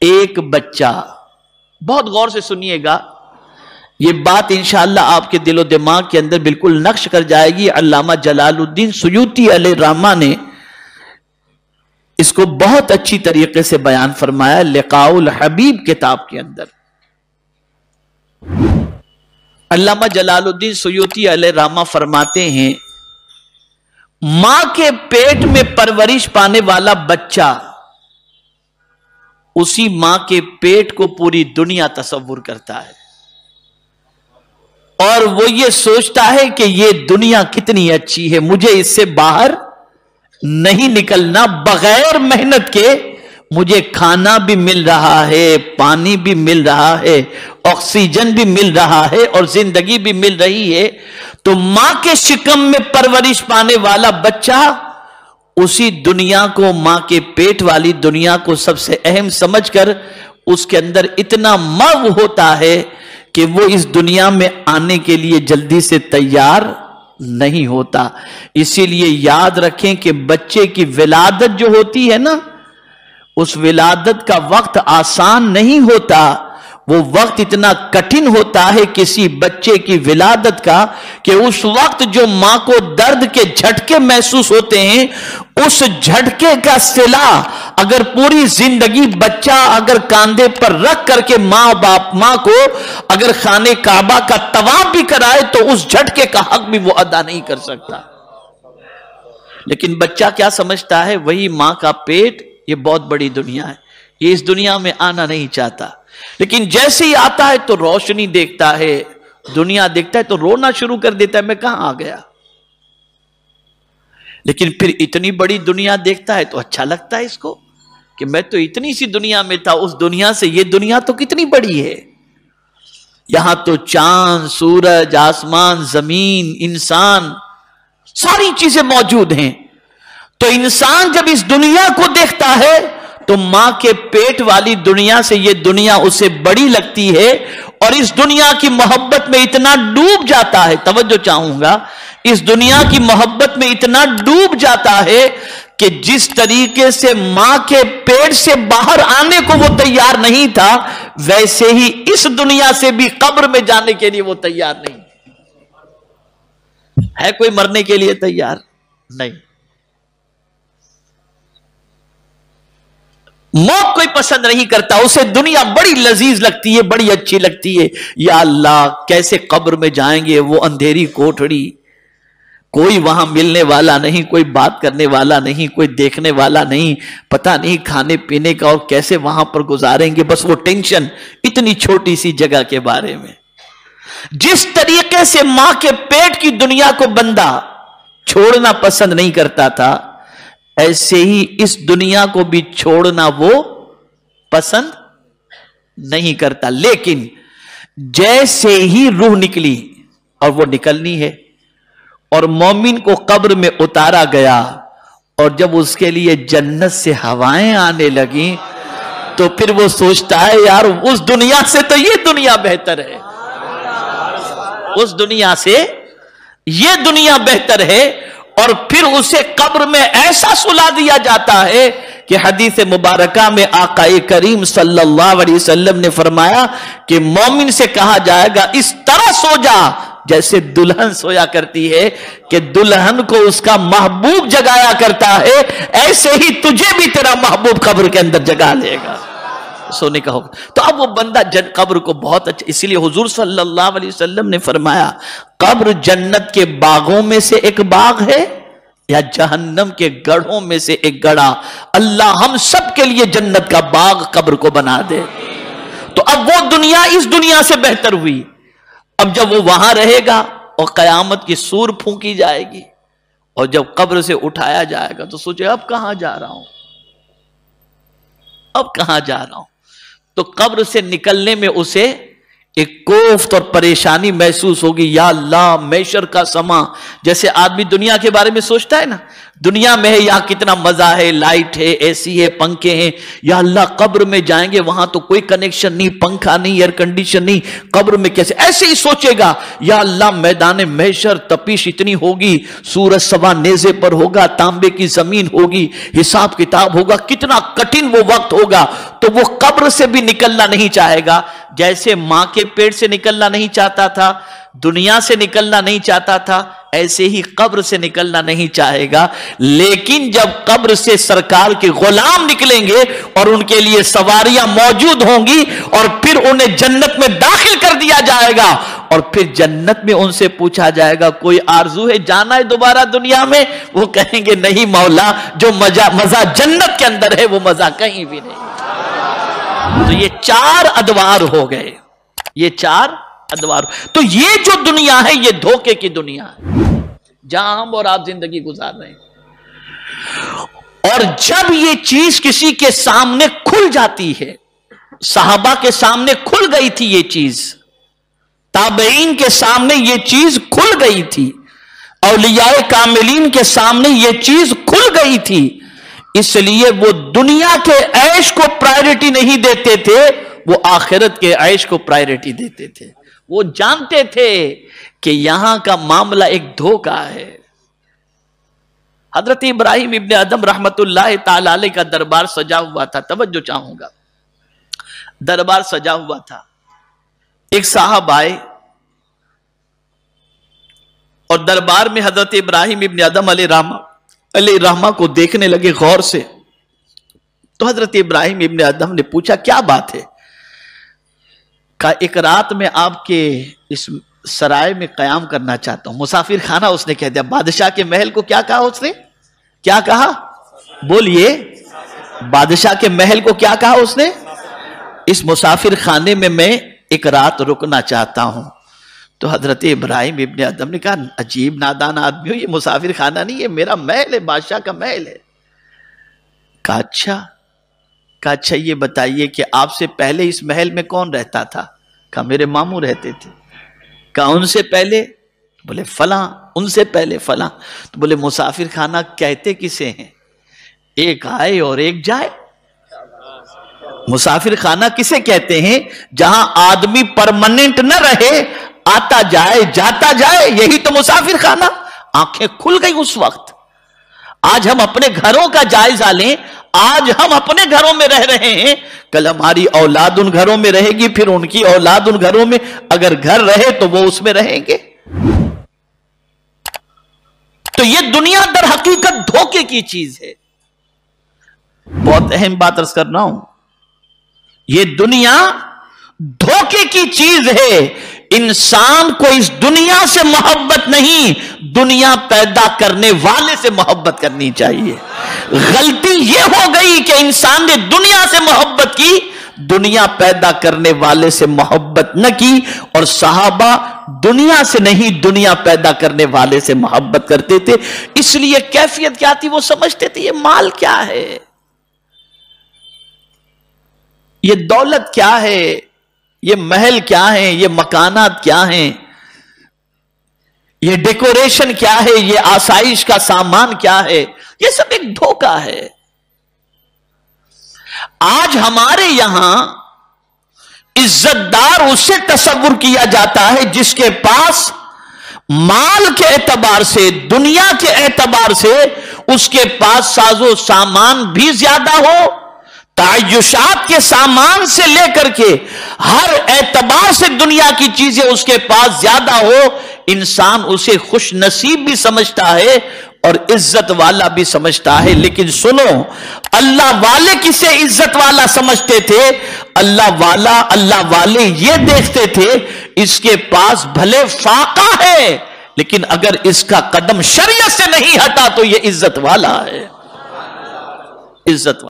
ایک بچہ، بہت غور سے سنیے گا، یہ بات انشاءاللہ آپ کے دل و دماغ کے اندر بالکل نقش کر جائے گی۔ علامہ جلال الدین سیوطی علیہ الرحمہ نے اس کو بہت اچھی طریقے سے بیان فرمایا لقاء الحبیب کتاب کے اندر۔ علامہ جلال الدین سیوطی علیہ الرحمہ فرماتے ہیں، ماں کے پیٹ میں پرورش پانے والا بچہ اسی ماں کے پیٹ کو پوری دنیا تصور کرتا ہے، اور وہ یہ سوچتا ہے کہ یہ دنیا کتنی اچھی ہے، مجھے اس سے باہر نہیں نکلنا، بغیر محنت کے مجھے کھانا بھی مل رہا ہے، پانی بھی مل رہا ہے، آکسیجن بھی مل رہا ہے، اور زندگی بھی مل رہی ہے۔ تو ماں کے شکم میں پرورش پانے والا بچہ اسی دنیا کو، ماں کے پیٹ والی دنیا کو سب سے اہم سمجھ کر اس کے اندر اتنا مرو ہوتا ہے کہ وہ اس دنیا میں آنے کے لیے جلدی سے تیار نہیں ہوتا۔ اسی لیے یاد رکھیں کہ بچے کی ولادت جو ہوتی ہے نا، اس ولادت کا وقت آسان نہیں ہوتا، وہ وقت اتنا کٹھن ہوتا ہے کسی بچے کی ولادت کا کہ اس وقت جو ماں کو درد کے جھٹکے محسوس ہوتے ہیں، اس جھٹکے کا صلہ اگر پوری زندگی بچہ اگر کاندھے پر رکھ کر کے ماں کو اگر خانے کعبہ کا طواف بھی کرائے تو اس جھٹکے کا حق بھی وہ ادا نہیں کر سکتا۔ لیکن بچہ کیا سمجھتا ہے، وہی ماں کا پیٹ یہ بہت بڑی دنیا ہے، یہ اس دنیا میں آنا نہیں چاہتا، لیکن جیسے ہی آتا ہے تو روشنی دیکھتا ہے، دنیا دیکھتا ہے تو رونا شروع کر دیتا ہے، میں کہاں آ گیا۔ لیکن پھر اتنی بڑی دنیا دیکھتا ہے تو اچھا لگتا ہے اس کو کہ میں تو اتنی سی دنیا میں تھا، اس دنیا سے یہ دنیا تو کتنی بڑی ہے، یہاں تو چاند، سورج، آسمان، زمین، انسان، ساری چیزیں موجود ہیں۔ تو انسان جب اس دنیا کو دیکھتا ہے تو ماں کے پیٹ والی دنیا سے یہ دنیا اسے بڑی لگتی ہے، اور اس دنیا کی محبت میں اتنا ڈوب جاتا ہے، توجہ چاہوں گا، اس دنیا کی محبت میں اتنا ڈوب جاتا ہے کہ جس طریقے سے ماں کے پیٹ سے باہر آنے کو وہ تیار نہیں تھا، ویسے ہی اس دنیا سے بھی قبر میں جانے کے لیے وہ تیار نہیں ہے۔ کوئی مرنے کے لیے تیار نہیں، موت کوئی پسند نہیں کرتا، اسے دنیا بڑی لذیذ لگتی ہے، بڑی اچھی لگتی ہے۔ یا اللہ کیسے قبر میں جائیں گے، وہ اندھیری کوٹھڑی، کوئی وہاں ملنے والا نہیں، کوئی بات کرنے والا نہیں، کوئی دیکھنے والا نہیں، پتہ نہیں کھانے پینے کا اور کیسے وہاں پر گزاریں گے، بس وہ ٹینشن اتنی چھوٹی سی جگہ کے بارے میں۔ جس طریقے سے ماں کے پیٹ کی دنیا کو بندہ چھوڑنا پسند نہیں کرتا تھا، ایسے ہی اس دنیا کو بھی چھوڑنا وہ پسند نہیں کرتا۔ لیکن جیسے ہی روح نکلی، اور وہ نکلنی ہے، اور مومن کو قبر میں اتارا گیا، اور جب اس کے لیے جنت سے ہوائیں آنے لگیں تو پھر وہ سوچتا ہے یار اس دنیا سے تو یہ دنیا بہتر ہے، اس دنیا سے یہ دنیا بہتر ہے۔ اور پھر اسے قبر میں ایسا سلا دیا جاتا ہے کہ حدیث مبارکہ میں آقا کریم صلی اللہ علیہ وسلم نے فرمایا کہ مومن سے کہا جائے گا اس طرح سو جا جیسے دلہن سویا کرتی ہے، کہ دلہن کو اس کا محبوب جگایا کرتا ہے، ایسے ہی تجھے بھی تیرا محبوب قبر کے اندر جگا لے گا، سونے کا ہوگا۔ تو اب وہ بندہ قبر کو بہت اچھا، اسی لیے حضور صلی اللہ علیہ وسلم نے فرمایا قبر جنت کے باغوں میں سے ایک باغ ہے یا جہنم کے گڑھوں میں سے ایک گڑھا، اللہ ہم سب کے لیے جنت کا باغ قبر کو بنا دے۔ تو اب وہ دنیا اس دنیا سے بہتر ہوئی، اب جب وہ وہاں رہے گا اور قیامت کی سور پھونکی جائے گی، اور جب قبر سے اٹھایا جائے گا تو سوچے اب کہاں جا رہا ہوں، اب کہاں جا رہا ہوں۔ تو قبر سے نکلنے میں اسے ایک کوفت اور پریشانی محسوس ہوگی. یا اللہ محشر کا سما, جیسے آدمی دنیا کے بارے میں سوچتا ہے نا, دنیا میں ہے یہاں کتنا مزہ ہے, لائٹ ہے, اے سی ہے, پنکھے ہیں. یا اللہ قبر میں جائیں گے وہاں تو کوئی کنیکشن نہیں, پنکھا نہیں, ایئر کنڈیشن نہیں, قبر میں کیسے, ایسے ہی سوچے گا. یا اللہ میدان محشر تپش اتنی ہوگی, سورج سوا نیزے پر ہوگا, تانبے کی زمین ہوگی, حساب کتاب ہوگا, کتنا کٹھن وہ وقت ہوگا. تو وہ قبر سے بھی نکلنا نہیں چاہے گا, جیسے ماں کے پیٹ سے نکلنا نہیں چاہتا تھا, دنیا سے نکلنا نہیں چاہتا تھا, ایسے ہی قبر سے نکلنا نہیں چاہے گا. لیکن جب قبر سے سرکار کے غلام نکلیں گے اور ان کے لیے سواریاں موجود ہوں گی اور پھر انہیں جنت میں داخل کر دیا جائے گا, اور پھر جنت میں ان سے پوچھا جائے گا کوئی آرزو ہے جانا ہے دوبارہ دنیا میں؟ وہ کہیں گے نہیں مولا, جو مزہ جنت کے اندر ہے وہ مزہ کہیں بھی نہیں. تو یہ 4 ادوار ہو گئے, یہ 4 ادوار. تو یہ جو دنیا ہے یہ دھوکے کی دنیا ہے جہاں ہم اور آپ زندگی گزار رہے ہیں. اور جب یہ چیز کسی کے سامنے کھل جاتی ہے, صحابہ کے سامنے کھل گئی تھی یہ چیز, تابعین کے سامنے یہ چیز کھل گئی تھی, اولیاء کاملین کے سامنے یہ چیز کھل گئی تھی, اس لیے وہ دنیا کے عیش کو پرائیورٹی نہیں دیتے تھے, وہ آخرت کے عیش کو پرائیورٹی دیتے تھے. وہ جانتے تھے کہ یہاں کا معاملہ ایک دھوکہ ہے. حضرت ابراہیم ابن ادم رحمت اللہ تعالی علیہ کا دربار سجا ہوا تھا. توجہ چاہوں گا, دربار سجا ہوا تھا. ایک صاحب آئے اور دربار میں حضرت ابراہیم ابن ادم علیہ رحمہ کو دیکھنے لگے غور سے. تو حضرت ابراہیم ابن ادم نے پوچھا کیا بات ہے؟ کہا ایک رات میں آپ کے اس سرائے میں قیام کرنا چاہتا ہوں. مسافر خانہ اس نے کہہ دیا. بادشاہ کے محل کو کیا کہا اس نے؟ کیا کہا بولیے؟ بادشاہ کے محل کو کیا کہا اس نے؟ اس مسافر خانے میں ایک رات رکنا چاہتا ہوں. تو حضرت ابراہیم ابن ادم نے کہا عجیب نادان آدمی ہو, یہ مسافر خانہ نہیں, یہ میرا محل ہے, بادشاہ کا محل ہے. کہا اچھا یہ بتائیے کہ آپ سے پہلے اس محل میں کون رہتا تھا؟ کہا میرے ماموں رہتے تھے. کہا ان سے پہلے؟ بولے فلاں. ان سے پہلے فلاں. تو بولے مسافر خانہ کہتے کسے ہیں؟ ایک آئے اور ایک جائے. مسافر خانہ کسے کہتے ہیں؟ جہاں آدمی پرماننٹ نہ رہے, آتا جائے جاتا جائے, یہی تو مسافر خانہ. آنکھیں کھل گئی اس وقت. آج ہم اپنے گھروں کا جائزہ لیں, آج ہم اپنے گھروں میں رہ رہے ہیں, کل ہماری اولاد ان گھروں میں رہے گی, پھر ان کی اولاد ان گھروں میں, اگر گھر رہے تو وہ اس میں رہیں گے. تو یہ دنیا در حقیقت دھوکے کی چیز ہے. بہت اہم بات عرض کر رہا ہوں, یہ دنیا دھوکے کی چیز ہے. انسان کو اس دنیا سے محبت نہیں, دنیا پیدا کرنے والے سے محبت کرنی چاہیے. غلطی یہ ہو گئی کہ انسان نے دنیا سے محبت کی, دنیا پیدا کرنے والے سے محبت نہ کی. اور صحابہ دنیا سے نہیں, دنیا پیدا کرنے والے سے محبت کرتے تھے. اس لیے کیفیت کیا تھی وہ سمجھتے تھے, یہ مال کیا ہے, یہ دولت کیا ہے, یہ محل کیا ہے, یہ مکانات کیا ہیں, یہ ڈیکوریشن کیا ہے, یہ آسائش کا سامان کیا ہے, یہ سب ایک دھوکہ ہے. آج ہمارے یہاں عزت دار اسے تصور کیا جاتا ہے جس کے پاس مال کے اعتبار سے, دنیا کے اعتبار سے اس کے پاس ساز و سامان بھی زیادہ ہو, تعیشات کے سامان سے لے کر کے ہر اعتبار سے دنیا کی چیزیں اس کے پاس زیادہ ہو. انسان اسے خوش نصیب بھی سمجھتا ہے اور عزت والا بھی سمجھتا ہے. لیکن سنو, اللہ والے کسے عزت والا سمجھتے تھے؟ اللہ والے یہ دیکھتے تھے اس کے پاس بھلے فاقہ ہے, لیکن اگر اس کا قدم شریعت سے نہیں ہٹا تو یہ عزت والا ہے. عزت والا.